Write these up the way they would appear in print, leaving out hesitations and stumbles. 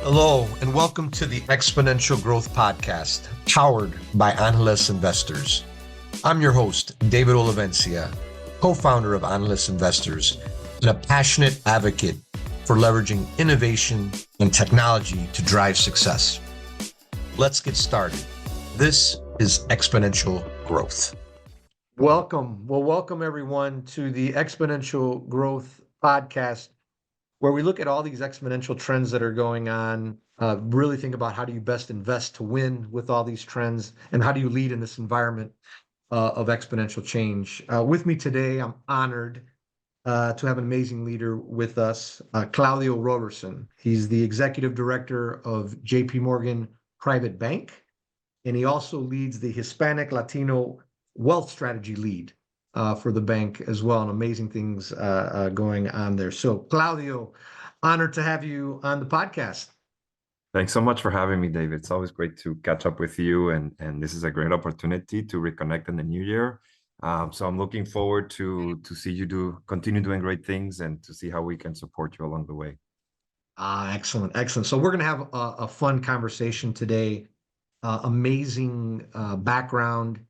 Hello, and welcome to the Exponential Growth Podcast, powered by Analyst Investors. I'm your host, David Olivencia, co-founder of Analyst Investors, and a passionate advocate for leveraging innovation and technology to drive success. Let's get started. This is Exponential Growth. Welcome everyone to the Exponential Growth Podcast, where we look at all these exponential trends that are going on, really think about how do you best invest to win with all these trends, and how do you lead in this environment of exponential change. With me today, I'm honored to have an amazing leader with us, Claudio Robertson. He's the executive director of JP Morgan Private Bank, and he also leads the Hispanic Latino Wealth Strategy Lead for the bank as well, and amazing things going on there. So, Claudio, honored to have you on the podcast. Thanks so much for having me, David. It's always great to catch up with you, and this is a great opportunity to reconnect in the new year. So I'm looking forward to see you continue doing great things and to see how we can support you along the way. Excellent. So we're going to have a fun conversation today. Amazing background,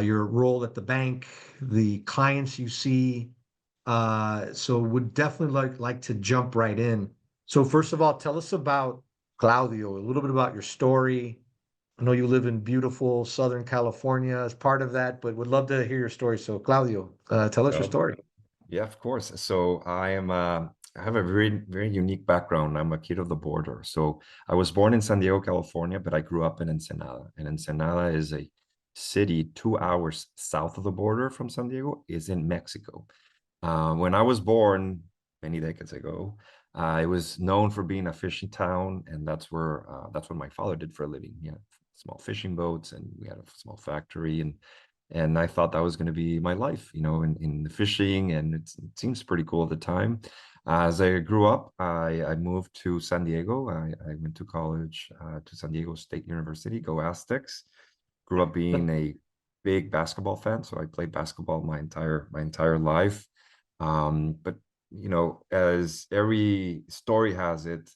your role at the bank, the clients you see. So would definitely like to jump right in. So first of all, tell us about Claudio, a little bit about your story. I know you live in beautiful Southern California as part of that, but would love to hear your story. So Claudio, tell us your story. Yeah, of course. So I have a very, very unique background. I'm a kid of the border. So I was born in San Diego, California, but I grew up in Ensenada. And Ensenada is a city 2 hours south of the border from San Diego, is in Mexico. When I was born many decades ago, it was known for being a fishing town, and that's what my father did for a living. He had small fishing boats, and we had a small factory, and I thought that was going to be my life, in the fishing, and it seems pretty cool at the time. As I grew up, I moved to San Diego. I went to college to San Diego State University, go Aztecs. Grew up being a big basketball fan, so I played basketball my entire life. But as every story has it,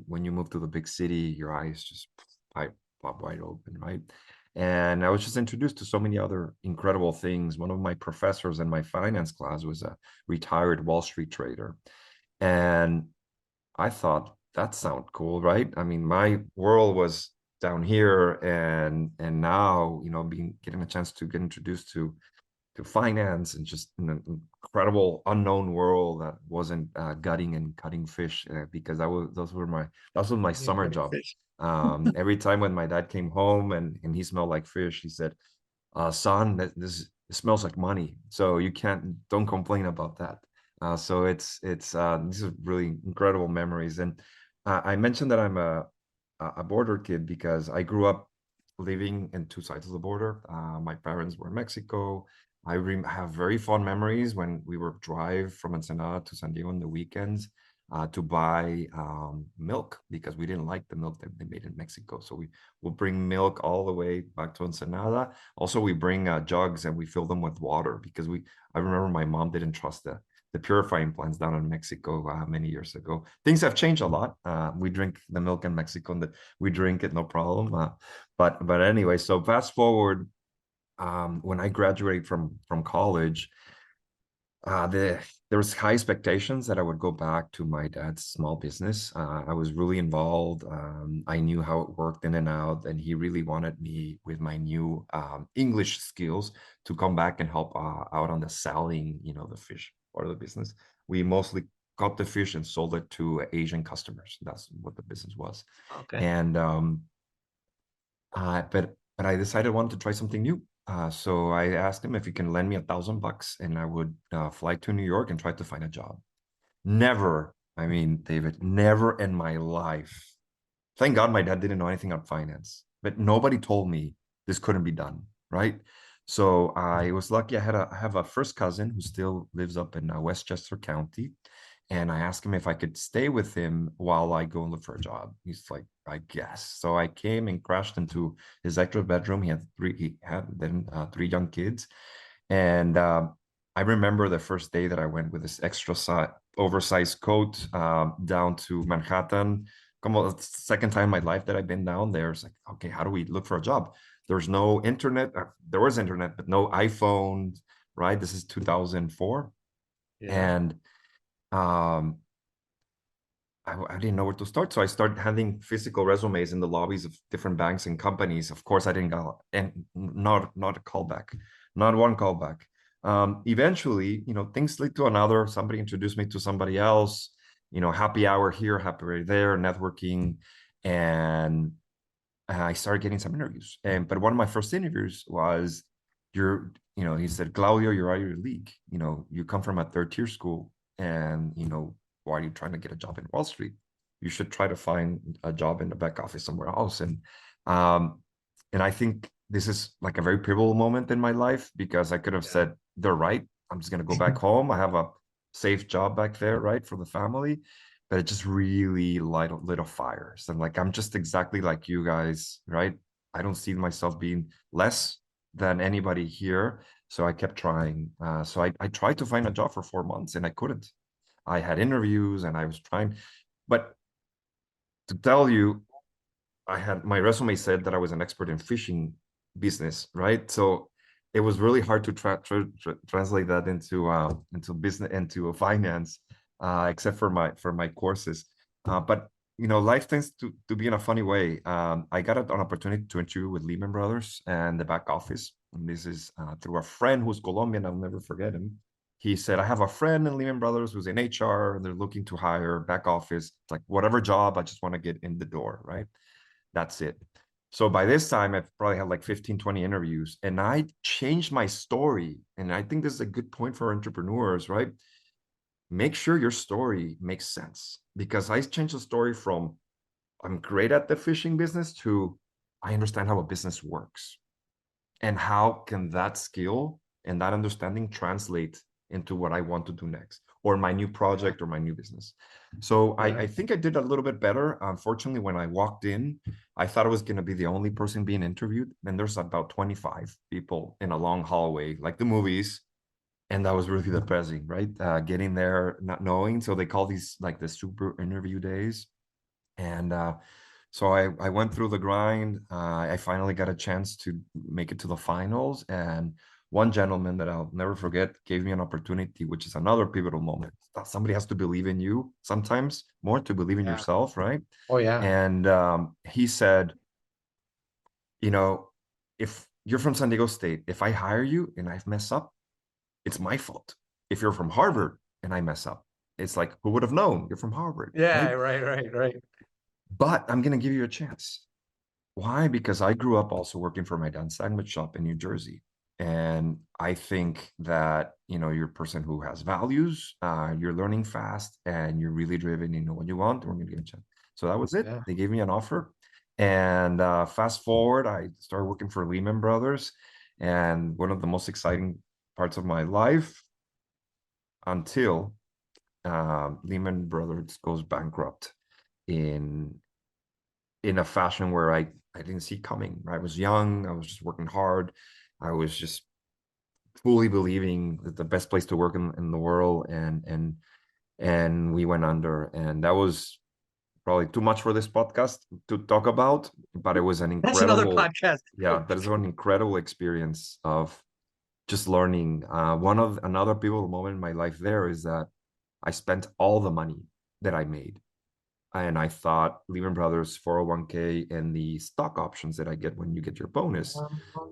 when you move to the big city, your eyes just pop wide open, right? And I was just introduced to so many other incredible things. One of my professors in my finance class was a retired Wall Street trader. And I thought that sounded cool, right? I mean, my world was down here, and now, getting a chance to get introduced to finance and just an incredible unknown world that wasn't gutting and cutting fish, because that was my summer job. Every time when my dad came home and he smelled like fish, he said, son, this smells like money, so don't complain about that. So these are really incredible memories. And I mentioned that I'm a border kid because I grew up living in two sides of the border. My parents were in Mexico. I have very fond memories when we would drive from Ensenada to San Diego on the weekends to buy milk, because we didn't like the milk that they made in Mexico. So we will bring milk all the way back to Ensenada. Also, we bring jugs and we fill them with water, because I remember my mom didn't trust the purifying plants down in Mexico many years ago. Things have changed a lot. We drink the milk in Mexico, and we drink it no problem. But anyway, so fast forward, when I graduated from college, there was high expectations that I would go back to my dad's small business. I was really involved. I knew how it worked in and out, and he really wanted me, with my new English skills, to come back and help out on the selling, the fish part of the business. We mostly caught the fish and sold it to Asian customers. That's what the business was. Okay. And but I decided I wanted to try something new. So I asked him if he can lend me $1,000, and I would fly to New York and try to find a job. David, never in my life. Thank God my dad didn't know anything about finance, but nobody told me this couldn't be done, right? So I was lucky. I have a first cousin who still lives up in Westchester County. And I asked him if I could stay with him while I go and look for a job. He's like, I guess. So I came and crashed into his extra bedroom. He had three young kids. And I remember the first day that I went with this oversized coat down to Manhattan, second time in my life that I've been down there. It's like, okay, how do we look for a job? There's no internet. There was internet, but no iPhone, right? This is 2004. Yeah. And I didn't know where to start. So I started handing physical resumes in the lobbies of different banks and companies. Of course, I didn't go, and not a callback, not one callback. Eventually, things lead to another. Somebody introduced me to somebody else. Happy hour here, happy hour there, networking, and I started getting some interviews. But one of my first interviews was, he said, Claudio, you're out of your league. You come from a third-tier school, and why are you trying to get a job in Wall Street? You should try to find a job in the back office somewhere else. Um, and I think this is like a very pivotal moment in my life, because I could have said, they're right. I'm just going to go back home. I have a safe job back there, right, for the family. But it just really lit a fires. And like, I'm just exactly like you guys, right? I don't see myself being less than anybody here. So I kept trying. So I tried to find a job for 4 months and I couldn't. I had interviews and I was trying, but to tell you, my resume said that I was an expert in fishing business, right? So it was really hard to translate that into business, into finance, except for my courses. But life tends to be in a funny way. I got an opportunity to interview with Lehman Brothers and the back office. And this is through a friend who's Colombian. I'll never forget him. He said, I have a friend in Lehman Brothers who's in HR, and they're looking to hire back office. It's like, whatever job, I just want to get in the door, right? That's it. So by this time, I've probably had like 15, 20 interviews, and I changed my story. And I think this is a good point for entrepreneurs, right? Make sure your story makes sense, because I changed the story from I'm great at the fishing business to I understand how a business works, and how can that skill and that understanding translate into what I want to do next, or my new project or my new business. So I think I did a little bit better. Unfortunately, when I walked in, I thought I was going to be the only person being interviewed, and there's about 25 people in a long hallway, like the movies. And that was really depressing, right? Getting there, not knowing. So they call these like the super interview days. And so I went through the grind. I finally got a chance to make it to the finals. And one gentleman that I'll never forget gave me an opportunity, which is another pivotal moment. Somebody has to believe in you sometimes, more to believe in yourself, right? Oh, yeah. And he said, if you're from San Diego State, if I hire you and I mess up, it's my fault. If you're from Harvard and I mess up, it's like, who would have known you're from Harvard, Yeah, right? right. But I'm going to give you a chance. Why? Because I grew up also working for my dad's sandwich shop in New Jersey. And I think that, you're a person who has values, you're learning fast, and you're really driven, you know what you want, we're going to give you a chance. So that was it. Yeah. They gave me an offer. And fast forward, I started working for Lehman Brothers. And one of the most exciting parts of my life, until Lehman Brothers goes bankrupt in a fashion where I didn't see coming. I was young. I was just working hard. I was just fully believing that the best place to work in the world, and we went under. And that was probably too much for this podcast to talk about, but it was an That's another incredible, podcast. yeah, that is an incredible experience of just learning. Another pivotal moment in my life there is that I spent all the money that I made. And I thought Lehman Brothers 401k and the stock options that I get when you get your bonus,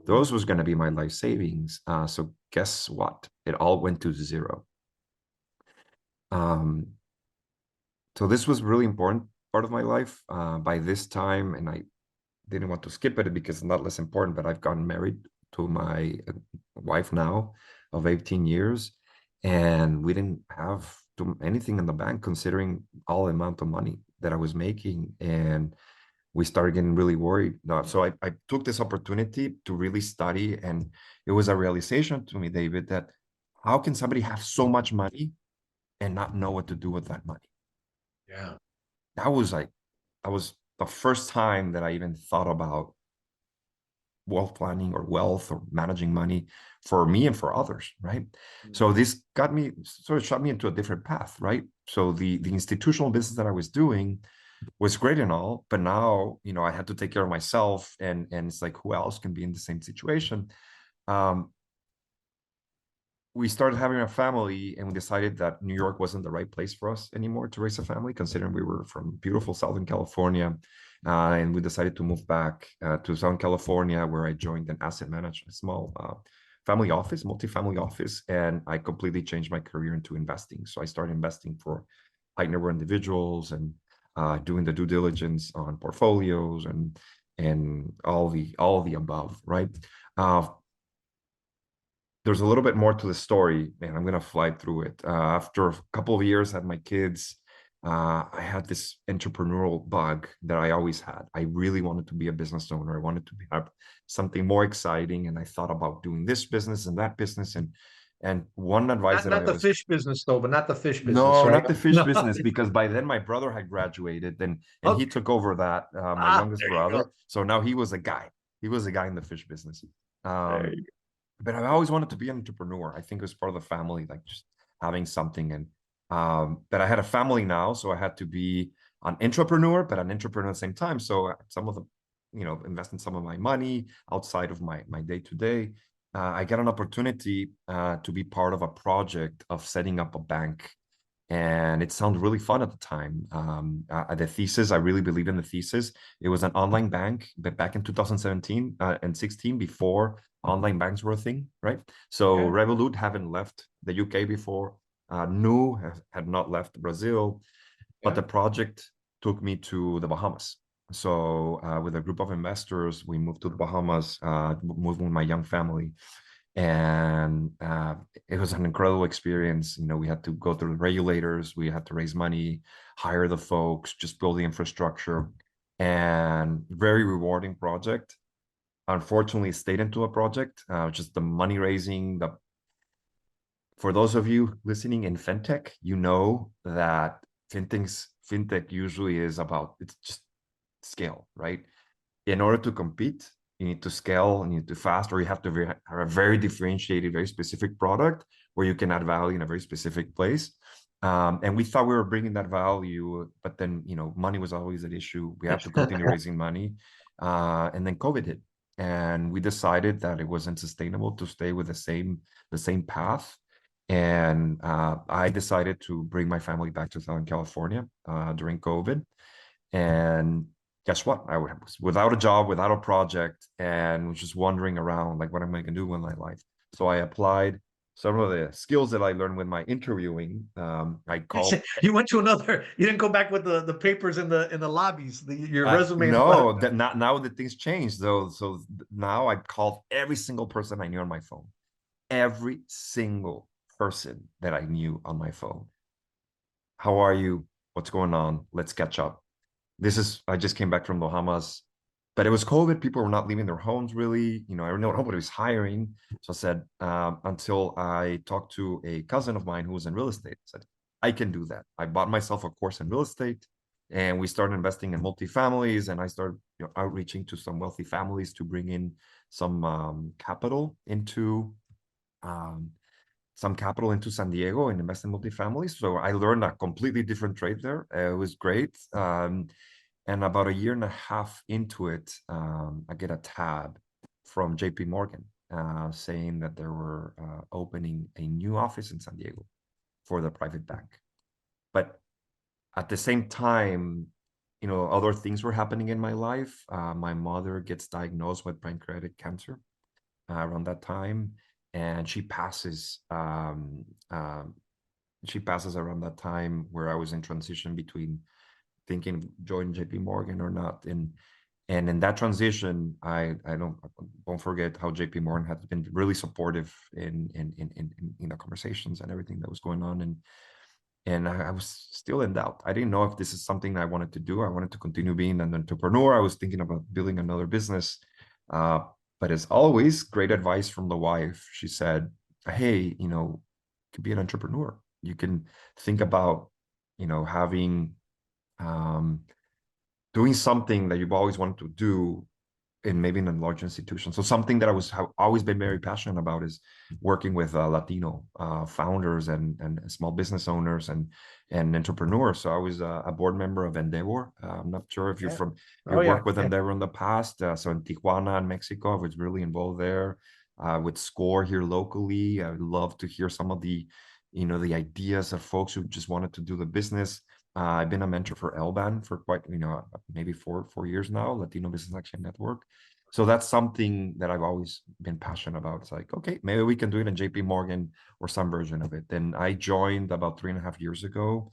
those was going to be my life savings. So guess what? It all went to zero. So this was really important part of my life by this time, and I didn't want to skip it because it's not less important, but I've gotten married to my wife now of 18 years, and we didn't have anything in the bank considering all the amount of money that I was making. And we started getting really worried. So I took this opportunity to really study, and it was a realization to me, David, that how can somebody have so much money and not know what to do with that money? Yeah. That was the first time that I even thought about wealth planning or wealth or managing money for me and for others, right? So this got me, sort of shot me into a different path, right? So the institutional business that I was doing, was great and all, but now, I had to take care of myself, and it's like, who else can be in the same situation? Um, we started having a family, and we decided that New York wasn't the right place for us anymore to raise a family, considering we were from beautiful Southern California. And we decided to move back to Southern California, where I joined an asset management, small family office, multifamily office, and I completely changed my career into investing. So I started investing for high net worth individuals, and doing the due diligence on portfolios, and all the above, right? There's a little bit more to the story, and I'm gonna fly through it. After a couple of years, I had my kids. I had this entrepreneurial bug that I always had. I really wanted to be a business owner. I wanted to have something more exciting, and I thought about doing this business and that business. And one advice Not that I not the was fish business though, but not the fish business, no, right? not the fish No. business, because by then my brother had graduated, and he Okay. took over that, my youngest There you go. brother. So now he was a guy. He was a guy in the fish business. There Um, you but I always wanted to be an entrepreneur. I think it was part of the family, like just having something. And but I had a family now, so I had to be an entrepreneur, but an entrepreneur at the same time. So some of the, investing some of my money outside of my day to day. I got an opportunity to be part of a project of setting up a bank, and it sounded really fun at the time. The thesis, I really believe in the thesis. It was an online bank, but back in 2017 and 16, before online banks were a thing, right? So go. Revolut haven't left the UK before. Nu had not left Brazil, but Okay. the project took me to the Bahamas. So with a group of investors, we moved to the Bahamas, moved with my young family, and it was an incredible experience. We had to go through the regulators, we had to raise money, hire the folks, just build the infrastructure, and very rewarding project. Unfortunately, it stayed into a project, just the money raising. For those of you listening in fintech, you know that fintech usually is about, it's just scale, right? In order to compete, you need to scale, you need to fast, or you have to have a very differentiated, very specific product where you can add value in a very specific place. And we thought we were bringing that value, but then, money was always an issue. We have to continue raising money. And then COVID hit. And we decided that it wasn't sustainable to stay with the same path. And I decided to bring my family back to Southern California during COVID. And guess what? I was without a job, without a project, and was just wandering around, like, what am I going to do with my life? So I applied some of the skills that I learned with my interviewing. I called. You went to another. You didn't go back with the papers in the lobbies. Your resume in the lobby. No, that not now that things changed though. So now I called every single person I knew on my phone. Every single person that I knew on my phone. How are you? What's going on? Let's catch up. I just came back from Bahamas, but it was COVID. People were not leaving their homes really. I don't know, nobody was hiring. So I said, until I talked to a cousin of mine who was in real estate, I said, I can do that. I bought myself a course in real estate, and we started investing in multifamilies, and I started outreaching to some wealthy families to bring in some capital into um, San Diego and invest in multifamily. So I learned a completely different trade there. It was great. And about a year and a half into it, I get a tab from JP Morgan saying that they were opening a new office in San Diego for the private bank. But at the same time, other things were happening in my life. My mother gets diagnosed with pancreatic cancer around that time, and she passes around that time, where I was in transition between thinking join JP Morgan or not. And in that transition, I don't forget how JP Morgan has been really supportive in the conversations and everything that was going on. And I was still in doubt. I didn't know if this is something I wanted to do. I wanted to continue being an entrepreneur. I was thinking about building another business. But as always, great advice from the wife. She said, hey, you could be an entrepreneur. You can think about, having doing something that you've always wanted to do, and maybe in a large institution. So something that have always been very passionate about is working with Latino founders and small business owners and entrepreneurs. So I was a board member of Endeavor. I'm not sure if Yeah. you Oh yeah. worked with Yeah. Endeavor in the past. So in Tijuana and Mexico, I was really involved there. With Score here locally, I would love to hear some of the, the ideas of folks who just wanted to do the business. I've been a mentor for LBAN for quite, maybe four years now, Latino Business Action Network. So that's something that I've always been passionate about. It's like, okay, maybe we can do it in JP Morgan or some version of it. Then I joined about 3.5 years ago.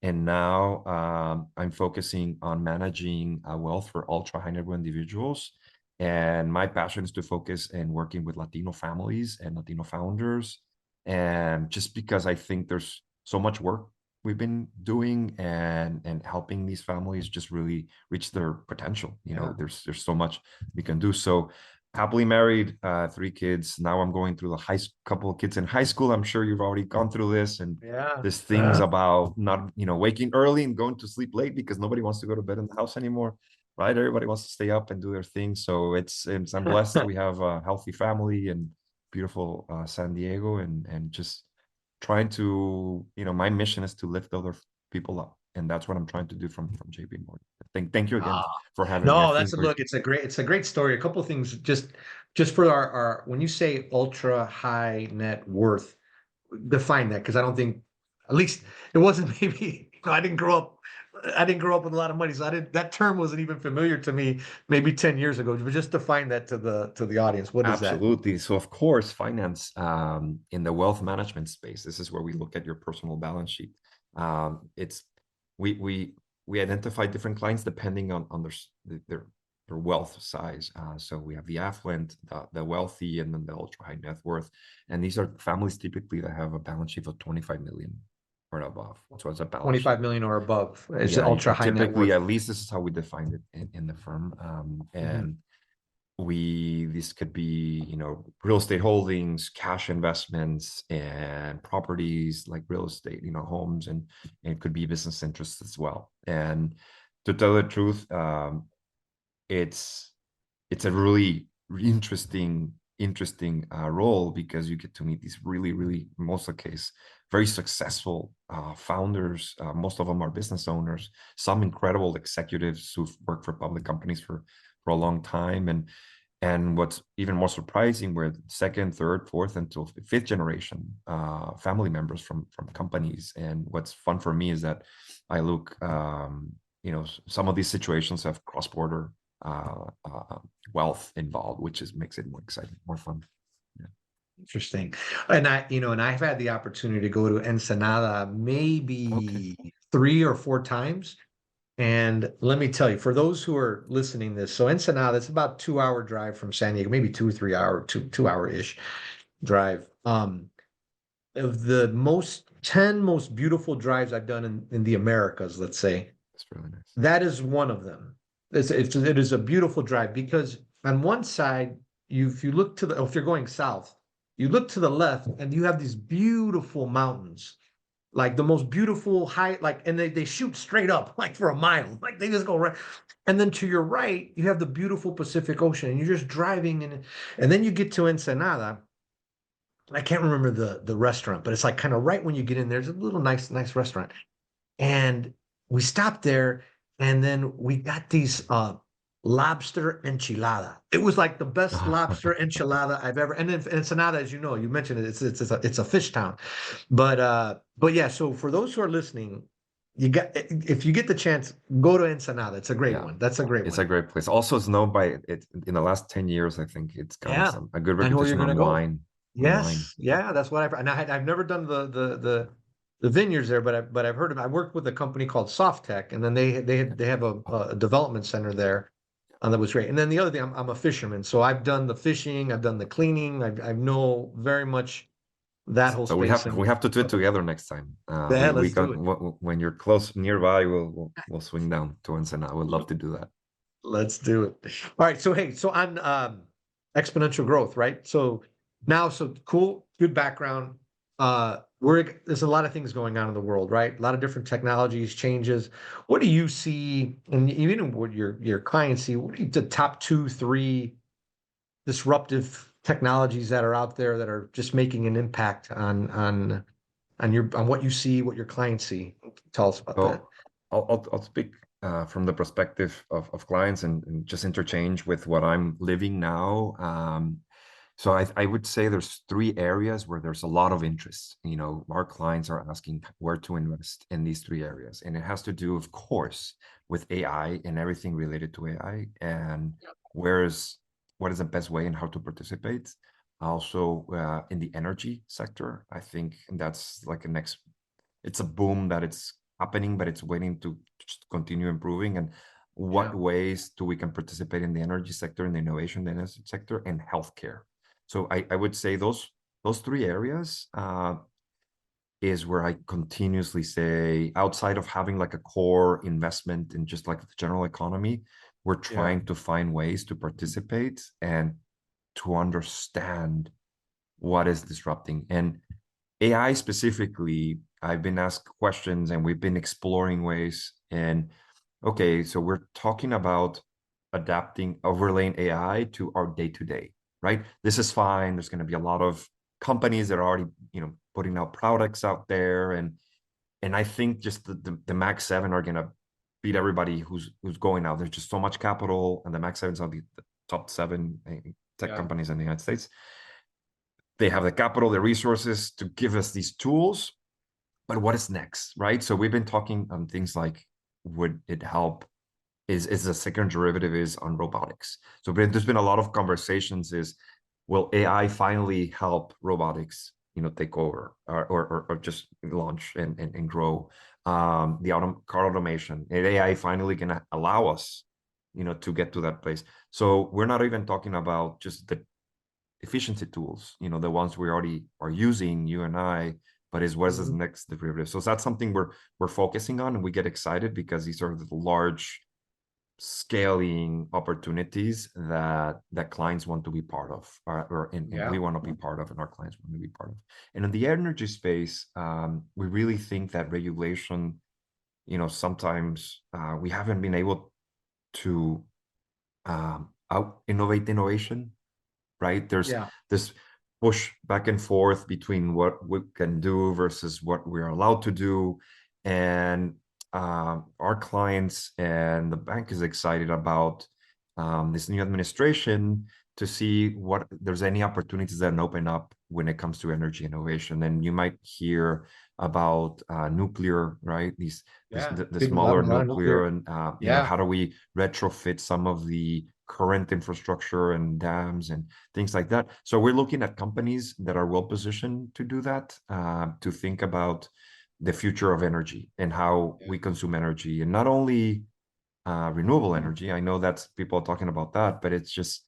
And now I'm focusing on managing wealth for ultra high net worth individuals. And my passion is to focus and working with Latino families and Latino founders. And just because I think there's so much work we've been doing and helping these families just really reach their potential. There's so much we can do. So happily married, 3 kids. Now I'm going through the couple of kids in high school. I'm sure you've already gone through this, and Yeah. there's things about not, waking early and going to sleep late because nobody wants to go to bed in the house anymore, right? Everybody wants to stay up and do their thing. So I'm blessed. We have a healthy family and beautiful San Diego, and just trying to, my mission is to lift other people up, and that's what I'm trying to do from JP Morgan. Thank you again for having me. I No, think it's a great story. A couple of things just for our when you say ultra high net worth, define that, because I don't think, at least it wasn't maybe, I didn't grow up with a lot of money, so that term wasn't even familiar to me maybe 10 years ago. But just define that to the audience. What is that? Absolutely. So of course, finance in the wealth management space, this is where we look at your personal balance sheet. It's we identify different clients depending on their wealth size. So we have the affluent, the wealthy, and then the ultra high net worth. And these are families typically that have a balance sheet of 25 million or above. So it's a balance sheet. 25 million or above. It's Yeah, ultra high net typically, worth. at least this is how we defined it in the firm. And this could be, real estate holdings, cash investments, and properties like real estate, homes, and it could be business interests as well. And to tell the truth, it's a really interesting role, because you get to meet these really, really, in most of the case, very successful founders. Most of them are business owners, some incredible executives who've worked for public companies for a long time. And what's even more surprising, we're second, third, fourth, until fifth generation family members from companies. And what's fun for me is that I look, some of these situations have cross-border wealth involved, which makes it more exciting, more fun. Yeah. Interesting. And I've had the opportunity to go to Ensenada maybe 3 or 4 times. And let me tell you, for those who are listening to this, so Ensenada, it's about 2 hour drive from San Diego, maybe 2 or 3 hour, 2 hour-ish drive. Of the 10 most beautiful drives I've done in the Americas, let's say, That's really nice. that is one of them. It is a beautiful drive, because on one side, if you look if you're going south, you look to the left and you have these beautiful mountains, like the most beautiful height, and they shoot straight up like for a mile, like they just go right. And then to your right, you have the beautiful Pacific Ocean, and you're just driving, and then you get to Ensenada. I can't remember the restaurant, but it's like kind of right when you get in, there's a little nice restaurant. And we stopped there, and then we got these lobster enchilada. It was like the best lobster enchilada I've ever. And then Ensenada, as you know, you mentioned it, it's a fish town. But yeah. So for those who are listening, if you get the chance, go to Ensenada. It's a great one. That's a great one. It's a great place. Also, it's known by it in the last 10 years. I think it's gotten a good reputation on wine. Yes, yeah, that's what I've never done the vineyards there, but I've heard of. I worked with a company called Softtech, and then they have a development center there, and that was great. And then the other thing, I'm a fisherman, so I've done the fishing, I've done the cleaning, I know very much that whole So space. we have to do it together next time. Yeah, let's do it. When you're close nearby, we'll swing down to Ensenada. I would love to do that. Let's do it. All right. So hey, so on exponential growth, right? So now, so cool, good background. there's a lot of things going on in the world, right? A lot of different technologies, changes. What do you see, and even what your clients see? What are the top two, three disruptive technologies that are out there that are just making an impact on what you see, what your clients see? Tell us about that. So I'll speak from the perspective of clients and just interchange with what I'm living now. So I would say there's three areas where there's a lot of interest. Our clients are asking where to invest in these three areas. And it has to do, of course, with AI and everything related to AI and what is the best way and how to participate. Also, in the energy sector, I think that's like it's a boom that it's happening, but it's waiting to just continue improving. And what ways do we can participate in the energy sector, in the innovation, the energy sector, and healthcare. So I would say those three areas is where I continuously say, outside of having like a core investment in just like the general economy, we're trying to find ways to participate and to understand what is disrupting. And AI specifically, I've been asked questions and we've been exploring ways. And okay, so we're talking about overlaying AI to our day-to-day, right? This is fine. There's going to be a lot of companies that are already, putting out products out there. And I think just the Max 7 are going to beat everybody who's going out. There's just so much capital, and the Max 7s are the top 7 tech companies in the United States. They have the capital, the resources to give us these tools, but what is next, right? So we've been talking on things like, would it help? Is the second derivative is on robotics. So there's been a lot of conversations will AI finally help robotics, take over or just launch and grow? The car automation, and AI finally can allow us, to get to that place. So we're not even talking about just the efficiency tools, the ones we already are using, you and I, but what is the next derivative? So that's something we're focusing on, and we get excited because these are the large scaling opportunities that clients want to be part of, and we want to be part of, and our clients want to be part of. And in the energy space, we really think that regulation, sometimes we haven't been able to out innovate innovation, right? There's this push back and forth between what we can do versus what we're allowed to do. And our clients and the bank is excited about this new administration to see what there's any opportunities that open up when it comes to energy innovation. And you might hear about nuclear, right? The smaller nuclear, and how do we retrofit some of the current infrastructure and dams and things like that. So we're looking at companies that are well positioned to do that, to think about the future of energy and how we consume energy, and not only renewable energy. I know that's people are talking about that, but it's just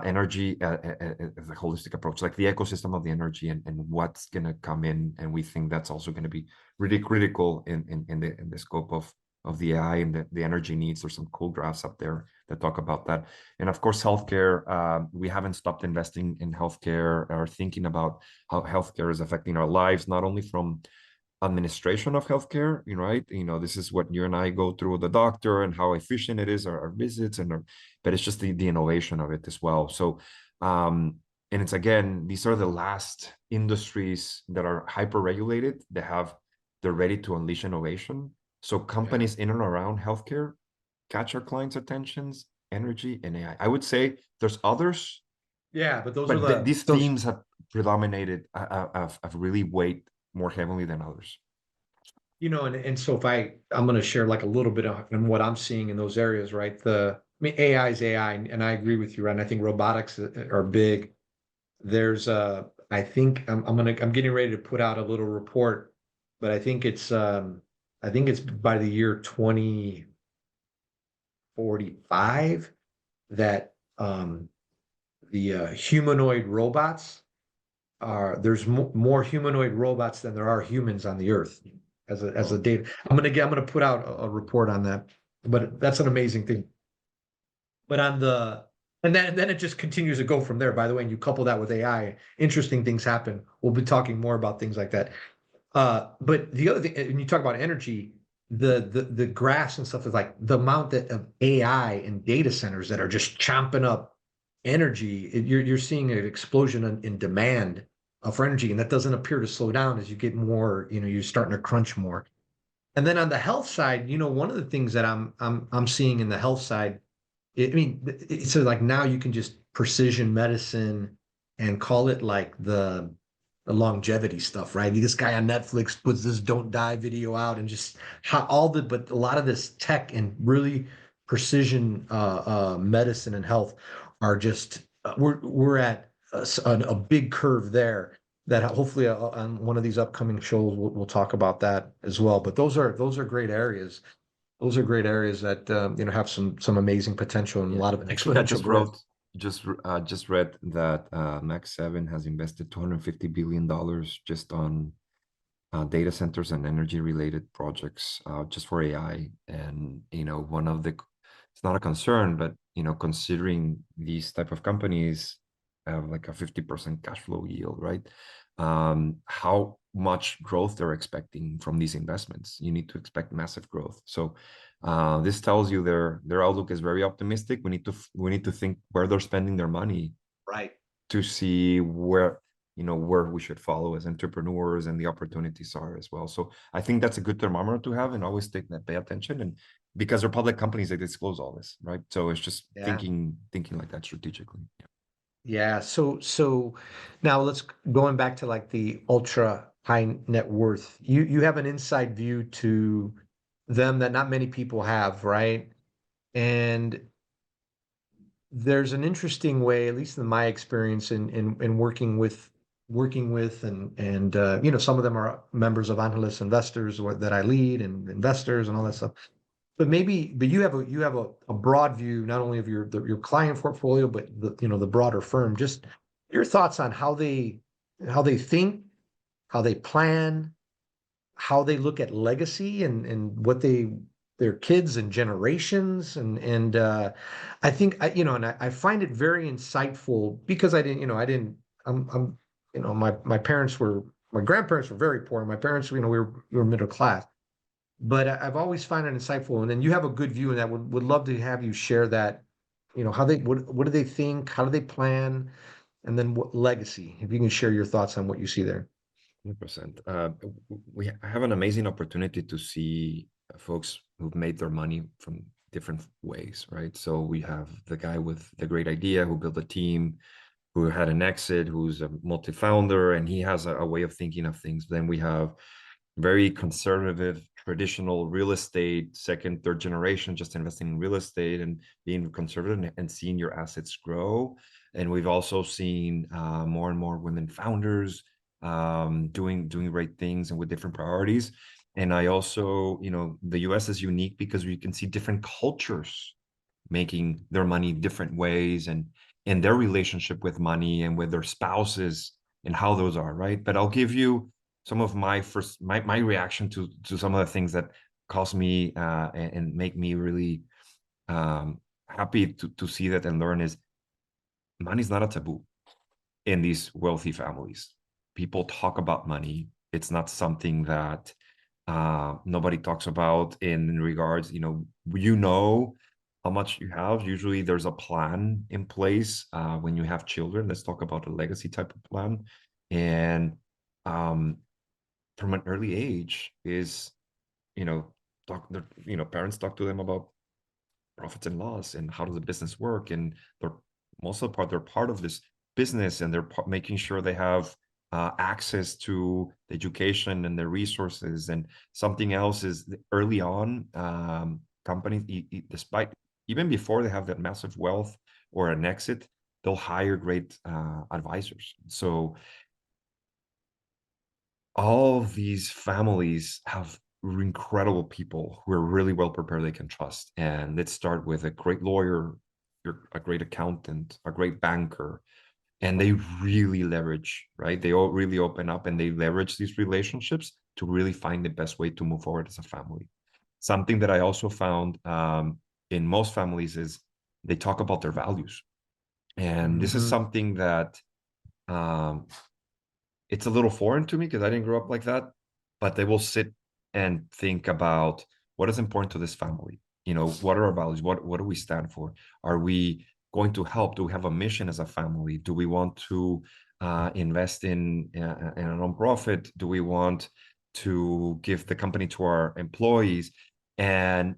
energy as a holistic approach, like the ecosystem of the energy and what's going to come in. And we think that's also going to be really critical in the scope of the AI and the energy needs. There's some cool graphs up there that talk about that. And of course, healthcare, we haven't stopped investing in healthcare or thinking about how healthcare is affecting our lives, not only from administration of healthcare, right? This is what you and I go through the doctor and how efficient it is, our visits, but it's just the innovation of it as well. So, and it's, again, these are the last industries that are hyper regulated. They're ready to unleash innovation. So companies in and around healthcare catch our clients' attentions, energy, and AI. I would say there's others. Yeah, but these themes have predominated, have really weighed more heavily than others. And so if I'm going to share like a little bit on what I'm seeing in those areas, right? AI is AI, and I agree with you, right? And I think robotics are big. I think I'm getting ready to put out a little report, but I think it's by the year 2045 that the humanoid robots there's more humanoid robots than there are humans on the earth as a data. I'm gonna put out a report on that, but that's an amazing thing. But and then it just continues to go from there. By the way, and you couple that with AI, interesting things happen. We'll be talking more about things like that. But the other thing, when you talk about energy, the graphs and stuff is like the amount that of AI and data centers that are just chomping up energy. You're seeing an explosion in demand for energy, and that doesn't appear to slow down as you get more. You're starting to crunch more. And then on the health side, one of the things that I'm seeing in the health side, I mean, it's like now you can just precision medicine and call it like the longevity stuff, right? This guy on Netflix puts this "Don't Die" video out, and just but a lot of this tech and really precision medicine and health are just we're at a big curve there that hopefully on one of these upcoming shows we'll talk about that as well. But those are great areas. Those are great areas that have some amazing potential and a Yeah, lot of and actually, I exponential just growth. wrote, just read that Max 7 has invested $250 billion just on data centers and energy related projects just for AI. And one of the, it's not a concern, but considering these type of companies have like a 50% cash flow yield, right? How much growth they're expecting from these investments. You need to expect massive growth. So this tells you their outlook is very optimistic. We need to think where they're spending their money Right. to see where we should follow as entrepreneurs and the opportunities are as well. So I think that's a good thermometer to have and always pay attention. And because they're public companies, they disclose all this, right? So it's just Yeah. thinking like that strategically. Yeah. Yeah. So now let's going back to like the ultra high net worth. You have an inside view to them that not many people have, right? And there's an interesting way, at least in my experience in working with and some of them are members of Angeles investors that I lead and investors and all that stuff. But you have a broad view not only of your client portfolio but the broader firm. Just your thoughts on how they think, how they plan, how they look at legacy and what their kids and generations and I think I find it very insightful because I'm my parents were my grandparents were very poor. My parents, we were middle class. But I've always found it insightful. And then you have a good view in that. Would love to have you share that, how what do they think? How do they plan? And then what legacy, if you can share your thoughts on what you see there. 100%. We have an amazing opportunity to see folks who've made their money from different ways, right? So we have the guy with the great idea who built a team, who had an exit, who's a multi-founder, and he has a way of thinking of things. Then we have very conservative, traditional real estate, second, third generation, just investing in real estate and being conservative and seeing your assets grow. And we've also seen more and more women founders doing great things and with different priorities. And I also, the US is unique because we can see different cultures making their money different ways and their relationship with money and with their spouses and how those are, right? But I'll give you some of my reaction to some of the things that cause me and make me really happy to see that and learn is money is not a taboo in these wealthy families. People talk about money. It's not something that nobody talks about in regards, how much you have. Usually there's a plan in place when you have children. Let's talk about a legacy type of plan. And from an early age is, parents talk to them about profits and loss and how does the business work. And they're most of the part, they're part of this business and they're making sure they have access to the education and the resources. And something else is early on, companies, despite even before they have that massive wealth or an exit, they'll hire great advisors. So all of these families have incredible people who are really well prepared they can trust. And let's start with a great lawyer, a great accountant, a great banker, and they really leverage, right? They all really open up and they leverage these relationships to really find the best way to move forward as a family. Something that I also found in most families is they talk about their values. And this is Mhm. something that it's a little foreign to me because I didn't grow up like that. but they will sit and think about what is important to this family. What are our values? What do we stand for? Are we going to help? Do we have a mission as a family? Do we want to invest in a nonprofit? Do we want to give the company to our employees? And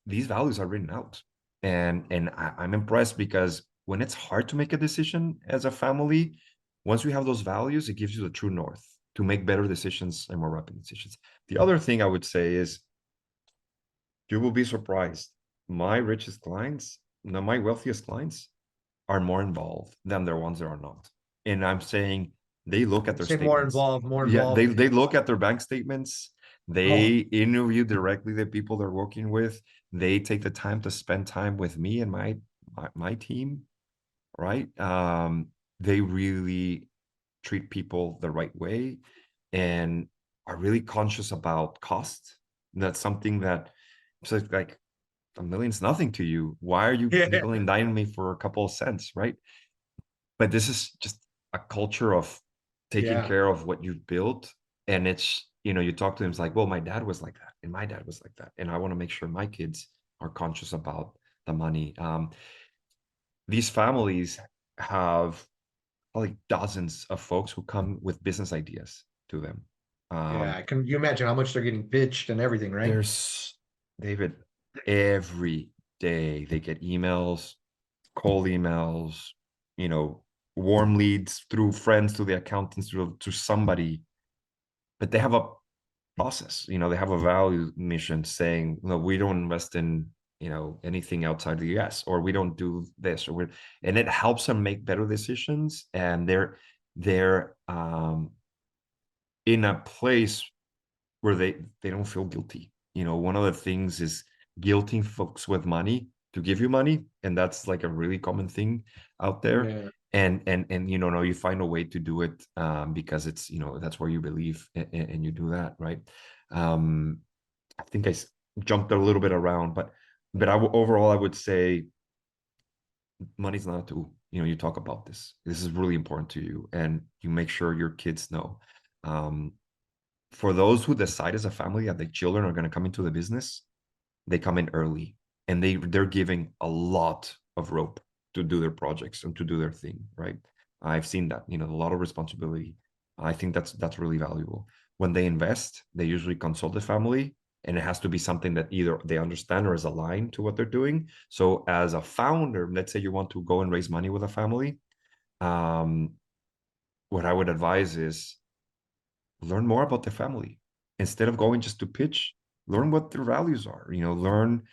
these values are written out. And I'm impressed because when it's hard to make a decision as a family, once we have those values, it gives you the true north to make better decisions and more rapid decisions. The other thing I would say is you will be surprised. My richest clients, no, my wealthiest clients are more involved than the ones that are not. And I'm saying they look at their Say more statements. involved, more Yeah, involved. they look at their bank statements. They Oh, interview directly the people they're working with. They take the time to spend time with me and my team, right? They really treat people the right way and are really conscious about cost. That's something that so like a million's nothing to you. Why are you yeah, nickel and diming me for a couple of cents, right? But this is just a culture of taking yeah, care of what you've built. And it's, you talk to them, it's like, well, my dad was like that, and my dad was like that. And I want to make sure my kids are conscious about the money. These families have like dozens of folks who come with business ideas to them. yeah. Um, Can you imagine how much they're getting pitched and everything, right? there's David, every day they get emails, cold emails, you know, warm leads through friends, to the accountants, to somebody, but they have a process. They have a value mission saying, no, we don't invest in, anything outside the US, or we don't do this, and it helps them make better decisions. And they're in a place where they don't feel guilty. One of the things is guilting folks with money to give you money, and that's like a really common thing out there. Yeah. And no, you find a way to do it, because it's, that's where you believe, and you do that, right? I think jumped a little bit around, but overall I would say money's not a tool. You talk about this is really important to you, and you make sure your kids know. um, for those who decide as a family that the children are going to come into the business, they come in early, and they're giving a lot of rope to do their projects and to do their thing, right? I've seen that, a lot of responsibility. I think that's really valuable. When they invest, they usually consult the family, and it has to be something that either they understand or is aligned to what they're doing. So as a founder, let's say you want to go and raise money with a family, um, what I would advise is learn more about the family. Instead of going just to pitch, learn what their values are. Learn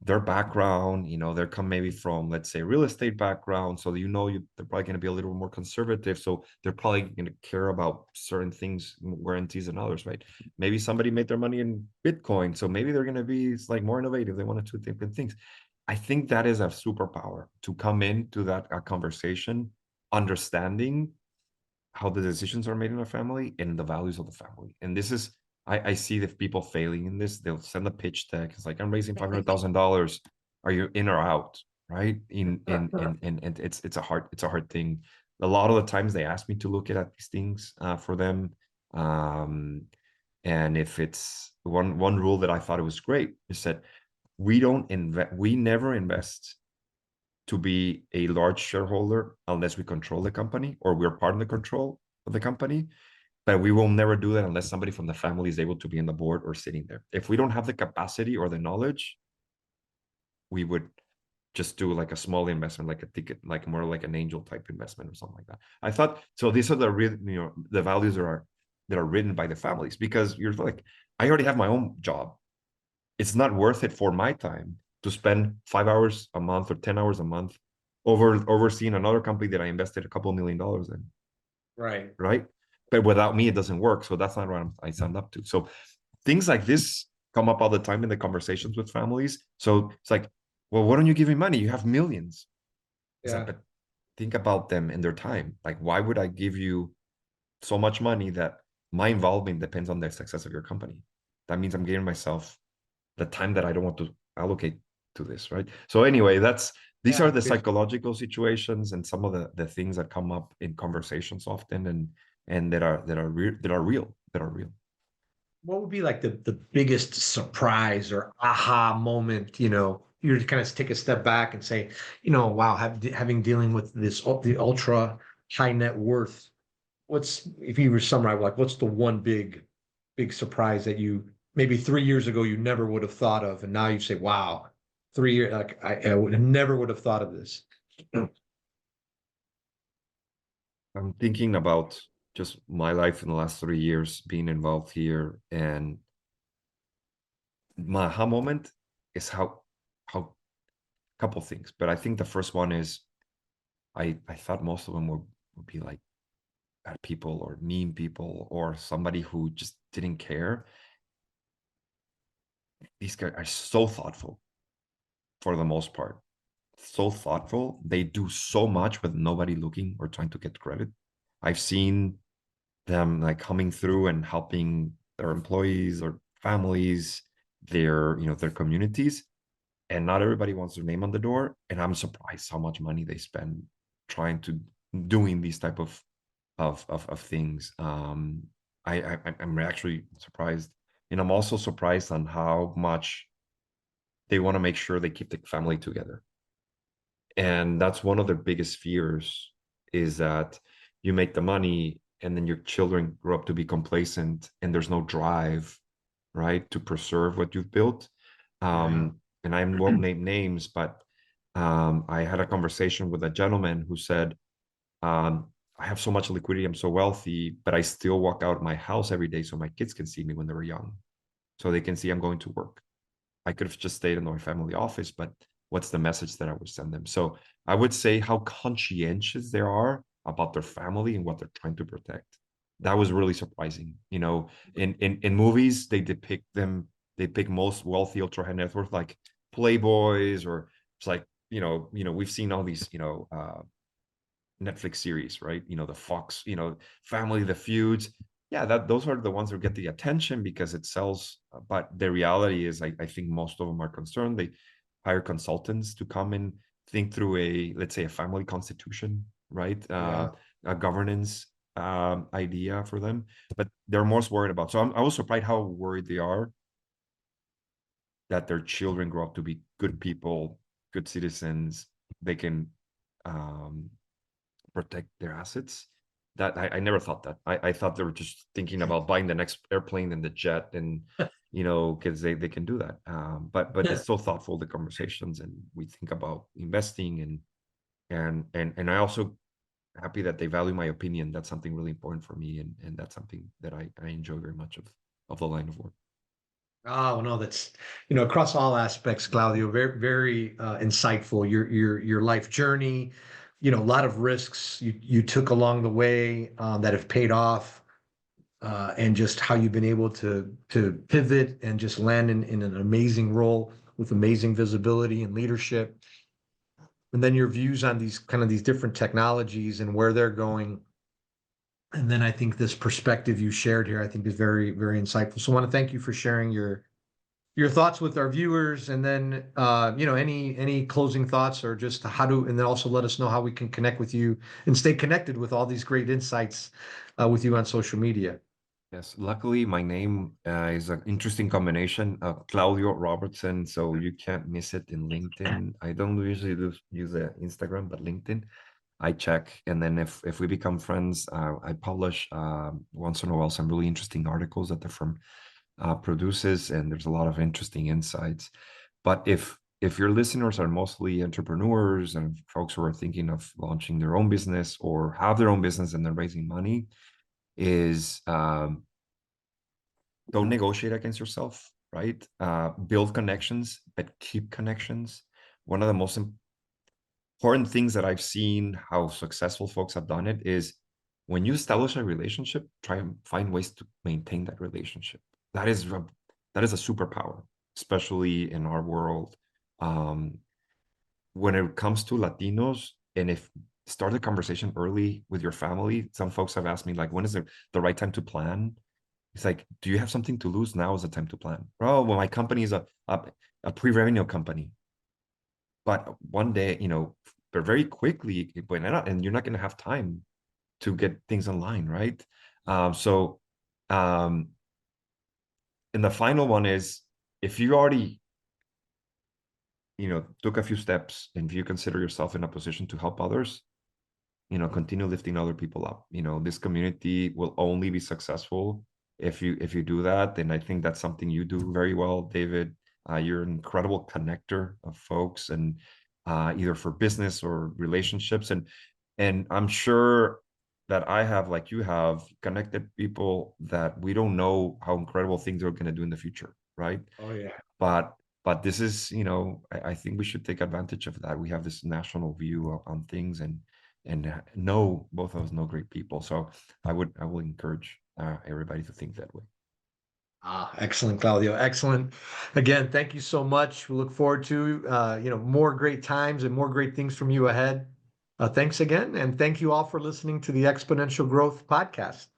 their background. They're come maybe from, let's say, real estate background, so they're probably going to be a little more conservative, so they're probably going to care about certain things, guarantees, and others, right? Maybe somebody made their money in Bitcoin, so maybe they're going to be like more innovative. They want to do different things. I think that is a superpower, to come into that conversation understanding how the decisions are made in a family and the values of the family. And this is, I see the people failing in this. They'll send a pitch deck. It's like, I'm raising $500,000. Are you in or out? Right. And it's a hard thing. A lot of the times they ask me to look at these things for them. Um, and if it's one rule that I thought it was great is that we never invest to be a large shareholder unless we control the company or we're part of the control of the company. But we will never do that unless somebody from the family is able to be in the board or sitting there. If we don't have the capacity or the knowledge, we would just do like a small investment, like a ticket, like more like an angel type investment or something like that. I thought so. These are the real, the values that are written by the families, because you're like, I already have my own job. It's not worth it for my time to spend 5 hours a month or 10 hours a month overseeing another company that I invested a couple $1 million in, Right. right? But without me, it doesn't work. So that's not what I signed up to. So things like this come up all the time in the conversations with families. So it's like, well, why don't you give me money? You have millions. It's like, Yeah. but think about them and their time. Like, why would I give you so much money that my involvement depends on the success of your company? That means I'm giving myself the time that I don't want to allocate to this, right? So anyway, these are Yeah. the psychological situations and some of the things that come up in conversations often, and that are real. what would be like the biggest surprise or aha moment, you kind of take a step back and say, wow, having dealing with the ultra high net worth, if you were to summarize, like, what's the one big surprise that you maybe 3 years ago you never would have thought of, and now you say, wow, 3 years, like never would have thought of this. I'm thinking about just my life in the last 3 years being involved here, and my aha moment is how couple things. But I think the first one is I thought most of them would be like bad people or mean people or somebody who just didn't care. These guys are so thoughtful for the most part. So thoughtful. They do so much with nobody looking or trying to get credit. I've seen them like coming through and helping their employees or families, their communities. And not everybody wants their name on the door. And I'm surprised how much money they spend trying to doing these type of things. I'm actually surprised, and I'm also surprised on how much they want to make sure they keep the family together. And that's one of their biggest fears, is that you make the money and then your children grow up to be complacent and there's no drive, right, to preserve what you've built. Yeah. And I won't name names, but I had a conversation with a gentleman who said, I have so much liquidity, I'm so wealthy, but I still walk out of my house every day so my kids can see me when they were young, so they can see I'm going to work. I could have just stayed in my family office, but what's the message that I would send them? So I would say how conscientious they are about their family and what they're trying to protect. That was really surprising. In movies, they pick most wealthy ultra high net worth like playboys, or it's like, we've seen all these, Netflix series, right? The Fox, Family, the Feuds. Yeah, those are the ones that get the attention because it sells. But the reality is, I think most of them are concerned. They hire consultants to come and think through let's say, a family constitution, right? Yeah. A governance idea for them. But they're most worried about. So I was surprised how worried they are that their children grow up to be good people, good citizens. They can um, protect their assets. That I never thought that. I thought they were just thinking about buying the next airplane and the jet, and because they can do that. But it's so thoughtful, the conversations, and we think about investing, and I also happy that they value my opinion. That's something really important for me, and that's something that I enjoy very much of the line of work. Oh no, that's across all aspects, Claudio. Very very insightful. Your life journey, a lot of risks you took along the way that have paid off, and just how you've been able to pivot and just land in an amazing role with amazing visibility and leadership. And then your views on these different technologies and where they're going. And then I think this perspective you shared here, I think is very, very insightful. So I want to thank you for sharing your thoughts with our viewers, and then any closing thoughts, or just and then also let us know how we can connect with you and stay connected with all these great insights with you on social media. Yes, luckily my name is an interesting combination of Claudio Robertson, so you can't miss it in LinkedIn. I don't usually use Instagram, but LinkedIn I check, and then if we become friends, I publish once in a while some really interesting articles that the firm produces, and there's a lot of interesting insights. But if your listeners are mostly entrepreneurs and folks who are thinking of launching their own business or have their own business and they're raising money, is don't negotiate against yourself, right? Build connections, but keep connections. One of the most important things that I've seen how successful folks have done it is, when you establish a relationship, try and find ways to maintain that relationship. That is a superpower, especially in our world. Um, when it comes to Latinos, and if start the conversation early with your family. Some folks have asked me, like, when is the right time to plan? It's like, do you have something to lose? Now is the time to plan. Oh, well, my company is a pre-revenue company. But one day, but very quickly, and you're not going to have time to get things online, right? So um, And the final one is, if you already, took a few steps, and if you consider yourself in a position to help others, continue lifting other people up. This community will only be successful if you do that. And I think that's something you do very well, David. You're an incredible connector of folks, and either for business or relationships. And I'm sure that I have, like you have, connected people that we don't know how incredible things are going to do in the future, right? Oh yeah. But this is, I think we should take advantage of that. We have this national view on things, and know, both of us know great people. So I will encourage everybody to think that way. Excellent, Claudio. Excellent. Again, thank you so much. We look forward to more great times and more great things from you ahead. Thanks again, and thank you all for listening to the Exponential Growth Podcast.